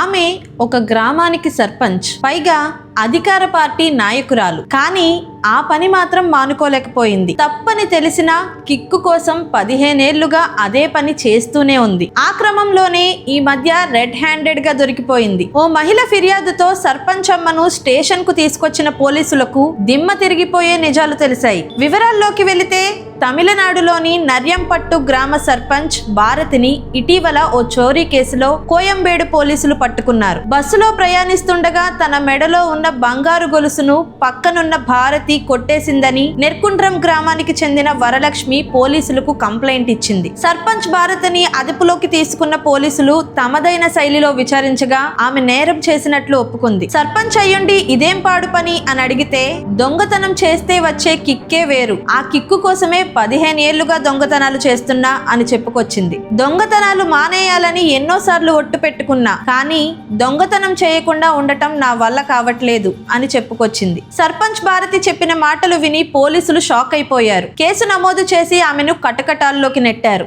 ఆమె ఒక గ్రామానికి సర్పంచ్, పైగా అధికార పార్టీ నాయకురాలు. కానీ ఆ పని మాత్రం మానుకోలేకపోయింది. తప్పని తెలిసిన కిక్కు కోసం 15 ఏళ్లుగా అదే పని చేస్తూనే ఉంది. ఆ క్రమంలోనే ఈ మధ్య రెడ్ హ్యాండెడ్ గా దొరికిపోయింది. ఓ మహిళ ఫిర్యాదుతో సర్పంచ్ అమ్మను స్టేషన్ కు తీసుకొచ్చిన పోలీసులకు దిమ్మ తిరిగిపోయే నిజాలు తెలిసాయి. వివరాల్లోకి వెళితే తమిళనాడులోని నర్యంపట్టు గ్రామ సర్పంచ్ భారతిని ఇటీవల ఓ చోరీ కేసులో కోయంబేడు పోలీసులు పట్టుకున్నారు. బస్సులో ప్రయాణిస్తుండగా తన మెడలో ఉన్న బంగారు గొలుసును పక్కనున్న భారతి కొట్టేసిందని నెర్కుండ్రం గ్రామానికి చెందిన వరలక్ష్మి పోలీసులకు కంప్లైంట్ ఇచ్చింది. సర్పంచ్ భారతిని అదుపులోకి తీసుకున్న పోలీసులు తమదైన శైలిలో విచారించగా ఆమె నేరం చేసినట్లు ఒప్పుకుంది. సర్పంచ్ అయ్యుండి ఇదేం పాడు పని అని అడిగితే, దొంగతనం చేస్తే వచ్చే కిక్కే వేరు, ఆ కిక్కు కోసమే 15 ఏళ్లుగా దొంగతనాలు చేస్తున్నా అని చెప్పుకొచ్చింది. దొంగతనాలు మానేయాలని ఎన్నోసార్లు ఒట్టు పెట్టుకున్నా, కానీ దొంగతనం చేయకుండా ఉండటం నా వల్ల కావట్లేదు అని చెప్పుకొచ్చింది. సర్పంచ్ భారతి చెప్పిన మాటలు విని పోలీసులు షాక్ అయిపోయారు. కేసు నమోదు చేసి ఆమెను కటకటాల్లోకి నెట్టారు.